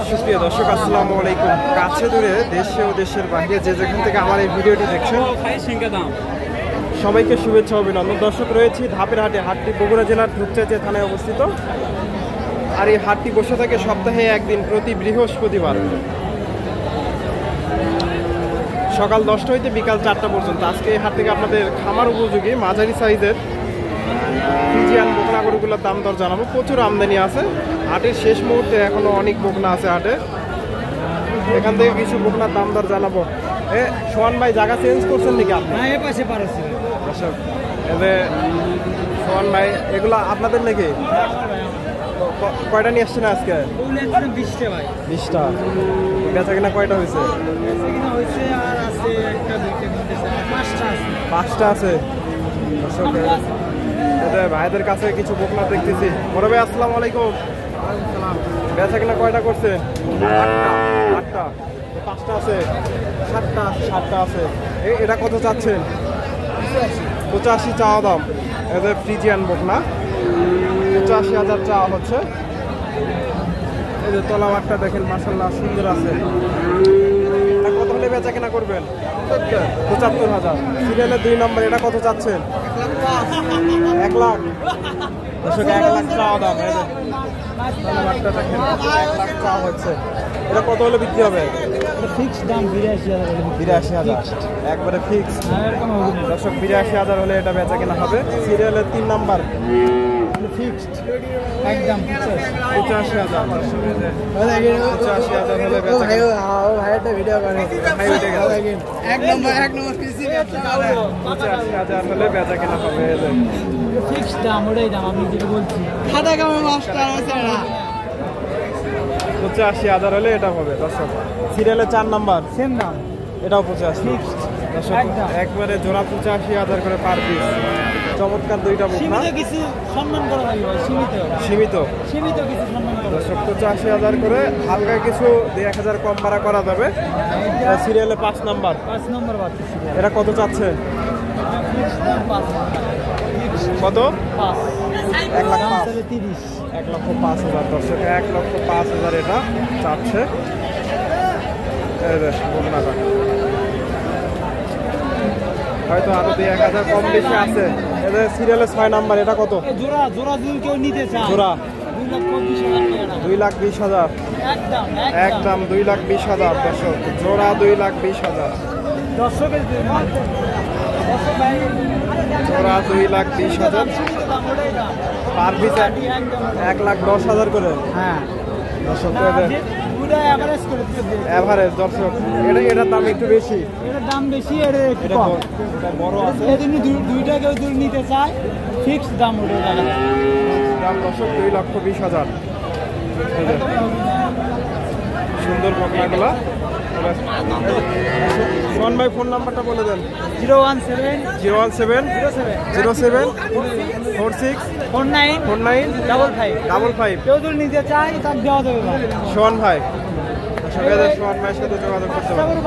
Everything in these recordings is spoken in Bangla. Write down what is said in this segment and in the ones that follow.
সুপ্রিয় দর্শক, আসসালামু আলাইকুম। কাছে দূরে, দেশে ও দেশের বাইরে যে যেখান থেকে আমার এই ভিডিওটি দেখছেন, সবাইকে শুভেচ্ছা অভিনন্দন। দর্শক, রয়েছি ধাপের হাটে। হাটটি বগুড়া জেলার ধূপচাঁচিয়া থানায় অবস্থিত। আর এই হাটটি বসে থাকে সপ্তাহে একদিন, প্রতি বৃহস্পতিবার সকাল 10টা হইতে বিকাল 4টা পর্যন্ত। আজকে এই হাট থেকে আপনাদের খামার উপযোগী মাঝারি সাইজের ফ্রিজিয়ান বকনা গরুগুলোর দাম দর জানাবো। প্রচুর আমদানি আছে হাটের শেষ মুহূর্তে, এখনো অনেক বকনা আছে হাটে। এখান থেকে কিছু বকনার দাম দর জানাবো। সোহান ভাই, জায়গা চেঞ্জ করছেন নাকি আপনি? সোহান ভাই, এগুলো আপনাদের নাকি? কয়টা নিয়ে আসছেন আজকে? 20টা। বেচা কিনা কয়টা হয়েছে? 5টা আছে। ভাইদের কাছে কিছু বকনা দেখতেছি। বড় ভাই, আসসালামু আলাইকুম। বেচা কিনা কয়টা করছে? 8টা। 5টা আছে। 7টা আছে। এটা কত চাচ্ছেন? 85 চাওয়া দাম। এদের ফ্রিজিয়ান বকনা 85,000 চাওয়া হচ্ছে। এই যে তলাবারটা দেখেন, মাশাআল্লাহ সুন্দর আছে। কত হলে বেচা কেনা করবেন? 75,000। সিরিয়ালের 2 নম্বর, এটা কত চাচ্ছেন? 1 লাখ। 1 লাখ চাওয়া দাম। তলাবারটা দেখেন, 1 লাখ চাওয়া হচ্ছে। এটা কত হলে বিক্রি হবে? ফিক্সড দাম 82,000 একবারে ফিক্স। দর্শক, 82,000 হলে এটা বেচা কেনা হবে। সিরিয়ালের 3 নাম্বার ফিক্সড একদম 85,000। 85,000 হলে বেচা কেনা। ভাইটা ভিডিও করে ভাই উঠে গেল। এক নম্বর পিসি 85,000 হলে বেচা কেনা হবে। ফিক্সড দাম, ওটাই দাম আমি যেটা বলছি। খাতা কামে মাস্টার আছে না। 85,000 হলে এটা হবে। দর্শক, সিরিয়ালের 4 নাম্বার সেম দাম, এটাও 85। দর্শক, একবারে জোড়া 85,000 করে পার পিস। চমৎকার দুইটা বকনা। কিছু সম্মান করা যাবে ভাই, সীমিত কিছু সম্মান করা। দর্শক, 85,000 করে, হালকা কিছু 1,000 কম ভাড়া করা যাবে। সিরিয়ালে 5 নাম্বার বাচ্চা। এটা কত চাচ্ছে? কত? 1 লাখ 5। 1,05,000। দর্শক, 1,05,000 এটা চাচ্ছে বকনাটা। হয়তো আরো 1,000 কম বেশি আছে। এদের সিরিয়ালে 6 নাম্বার, এটা কত? জোড়া যদি কেউ নিতে চায়, জোড়া 2,20,000 একদম 2,20,000। দর্শক, জোড়া 2,20,000। জোড়া 2,20,000 পার পিস। 1,10,000 করে। হ্যাঁ দর্শক, এভারেজ। দর্শক, এটার দাম একটু বেশি। এটার দাম বেশি, এটা বড় আছে। দুইটা কেউ যদি নিতে চায়, ফিক্সড দাম ওটা দাম। দর্শক, 2,20,000। সুন্দর বকনাগুলা। সোহান ভাই, ফোন নাম্বারটা বলে দেন। 01707464955। কেউ যদি নিতে চায় তার দেওয়া যাবে ভাই। সোহান ভাই, সোহান ভাইয়ের সাথে যোগাযোগ করতে পারেন।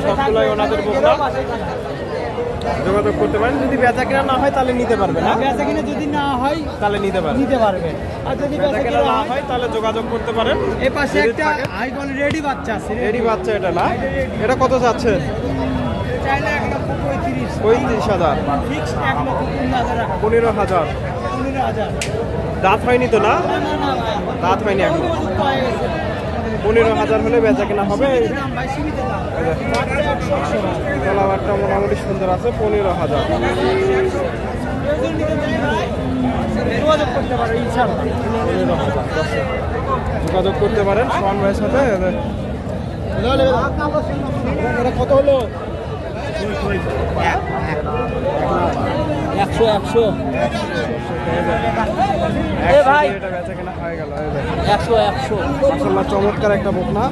সবগুলাই ওনাদের বকনা, যোগাযোগ করতে পারেন। যদি বেচা কিনা না হয় তাহলে নিতে পারবেন। বেচা কিনা যদি না হয় তাহলে নিতে পারবেন। আর যদি বেচা কিনা না হয় তাহলে যোগাযোগ করতে পারেন। এই পাশে একটা হাই কোয়ালিটি রেডি বাচ্চা আছে। রেডি বাচ্চা এটা না? এটা কত যাচ্ছে? চাইলে 1,35,000। ফিক্সড 1,15,000। 15,000। দাঁত হয়নি তো না? দাঁত হয়নি এখন। 15,000 হলে বেচা কিনা হবে। তলাবারটা মোটামুটি সুন্দর আছে। 15,000। যোগাযোগ করতে পারেন সোহান ভাইয়ের সাথে। কত হলো? 100 ভাই, এটা বেচা কেনা হয়ে গেল। 100 মাশাআল্লাহ, চমৎকার একটা বকনা,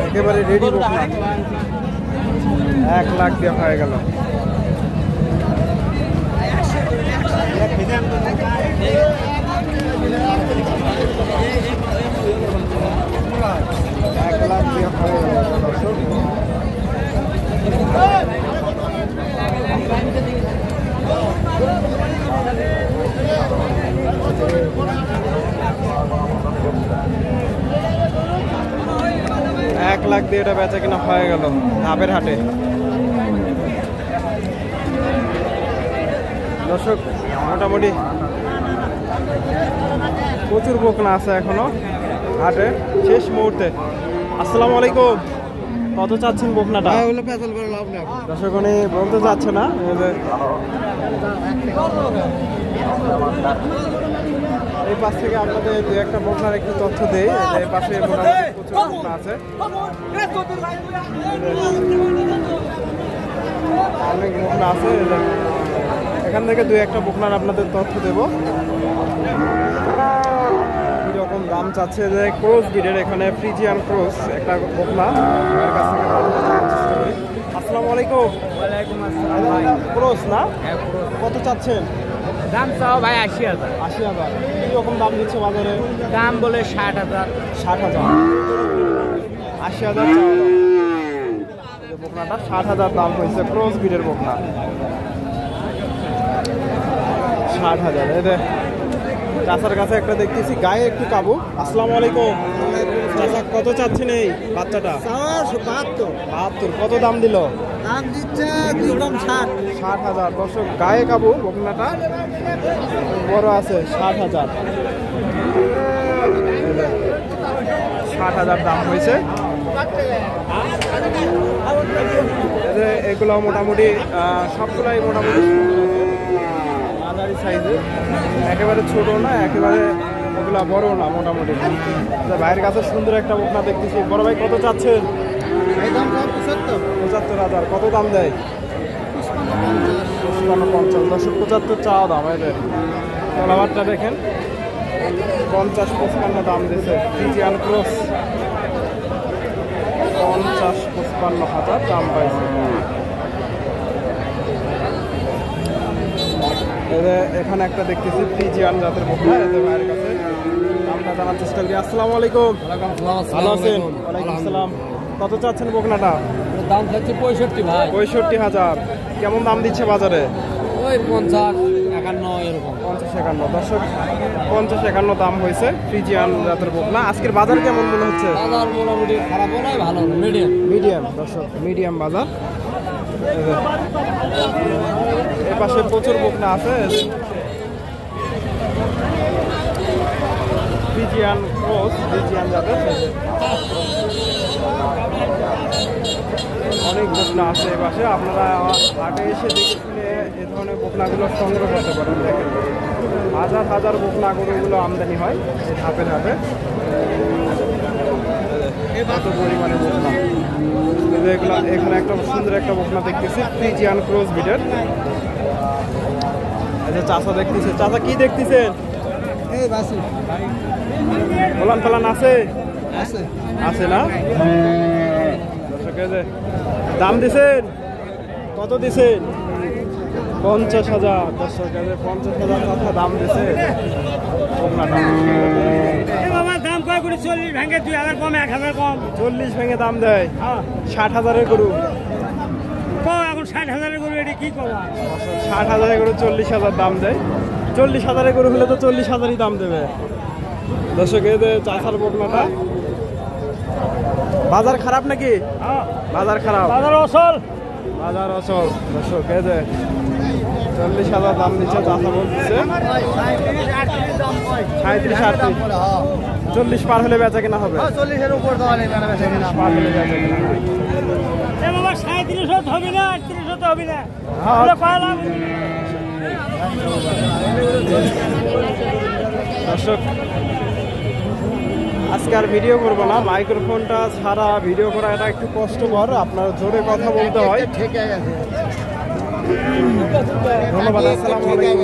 একেবারে রেডি বকনা। 1 লাখ দিয়ে হয়ে গেল। 1 লাখ দিয়ে হয়ে গেল। দর্শক, এক লাখ দিয়ে এটা বেচা কিনা হয়ে গেল ধাপের হাটে। দর্শক মোটামুটি প্রচুর বকনা আছে এখনো হাটে শেষ মুহূর্তে। আসসালামু আলাইকুম, কত চাচ্ছেন বকনাটা? দর্শক উনি বলতে চাচ্ছে না। এই পাশ থেকে আপনাদের দু একটা বকনার একটু তথ্য দেই। এই পাশে মোটামুটি প্রচুর বকনা আছে, অনেক বকনা আছে। এখান থেকে দু একটা বকনার আপনাদের তথ্য দেব। কিরকম দাম চাচ্ছে যে ক্রস ব্রিডের, এখানে ফ্রিজিয়ান ক্রস একটা বকনা এর কাছ থেকে জানার চেষ্টা করি। আসসালামু আলাইকুম। ওয়ালাইকুম আসসালাম। ক্রস না, কত চাচ্ছেন? দাম চাও ভাই 80,000। 80,000। কিরকম দাম দিচ্ছে বাজারে? দাম বলে 60,000। 60,000। 80,000 বকনাটা 60,000 দাম হয়েছে। ক্রস ব্রিডের বকনা 60,000। এতে চাচার কাছে একটা দেখতেছি গায়ে একটু কাবু। আসসালামু আলাইকুম চাচা, কত চাচ্ছেন এই বাচ্চাটা? 72। কত দাম দিল? দাম দিচ্ছে 260। 60,000। দর্শক গায়ে কাবু বকনাটা বড় আছে। 60,000। 60,000 দাম হয়েছে। এগুলো মোটামুটি সবগুলাই মোটামুটি মাঝারি সাইজের, একেবারে ছোট না একেবারে ওগুলা বড় না, মোটামুটি। ভাইয়ের কাছে সুন্দর একটা বকনা দেখতেছি। বড় ভাই কত চাচ্ছেন? 75,000। কত দাম দেয়? 55। 75 চাওয়া দাম। এদের তলাবারটা দেখেন 50-55 দাম দিচ্ছে। ফ্রিজিয়ান ক্রস 50-55,000 দাম পাইছে। এখানে একটা দেখতেছি ফ্রিজিয়ান জাতের বকনা। এদের ভাইয়ের কাছে দামটা জানার চেষ্টা করি। আসসালামু আলাইকুম, ভালো আছেন? ওয়ালাইকুম আসসালাম। কত চাচ্ছেন বকনাটা? দাম চাচ্ছে 65 ভাই। 65,000। কেমন দাম দিচ্ছে বাজারে? ওই 50-51 এরকম। 50-51। দর্শক 50-51 দাম হয়েছে ফ্রিজিয়ান জাতের বকনা। আজকের বাজার কেমন মনে হচ্ছে? বাজার মোটামুটি খারাপও নয়, ভালো মিডিয়াম। মিডিয়াম। দর্শক মিডিয়াম বাজার। এ পাশে প্রচুর বকনা আছে। ফ্রিজিয়ান ক্রস, ফ্রিজিয়ান জাতের অনেক বকনা আছে এ পাশে। আপনারা হাটে এসে দেখে শুনে এ ধরনের বকনাগুলো সংগ্রহ করতে পারেন। দেখেন হাজার হাজার বকনা গরুগুলো আমদানি হয় এই ধাপের হাটে। কত পরিমাণে বকনা এগুলো। এখানে একটা সুন্দর একটা বকনা দেখতেছি ফ্রিজিয়ান ক্রস ব্রিডের। আচ্ছা চাচা দেখতেছে। চাচা কি দেখতেছেন? ফলান ফলান আছে আছে না? দাম দিছেন? কত দিছেন? 50,000। দর্শক 50,000 টাকা দাম দিছে বকনাটা। দাম কয় করে 40 ভেঙে 2,000 কম, 1,000 কম। 40 ভেঙে দাম দেয়। 60,000 গরু। এখন 60,000 গরু এটি কি করা? 60,000 গরু 40,000 দাম দেয়। 40,000 গরু হলে তো 40,000ই দাম দেবে। দর্শক চাষার বকনাটা। বাজার খারাপ নাকি? বাজার খারাপ, বাজার অসল। বাজার অচল। দর্শক 40,000 দাম দিচ্ছে চাষা বলতেছে। 37-38। 40 পার হলে বেচা কেনা হবে। 40-এর উপর দেওয়া নেই, বেচা কিনা পার হলে বেচা কেনা হবে। 37 হবে না, 38 হবে না। দর্শক আজকে আর ভিডিও করবো না, মাইক্রোফোনটা ছাড়া ভিডিও করা এটা একটু কষ্টকর। আপনার জোরে কথা বলতে হয়। ধন্যবাদ। আসসালামু আলাইকুম।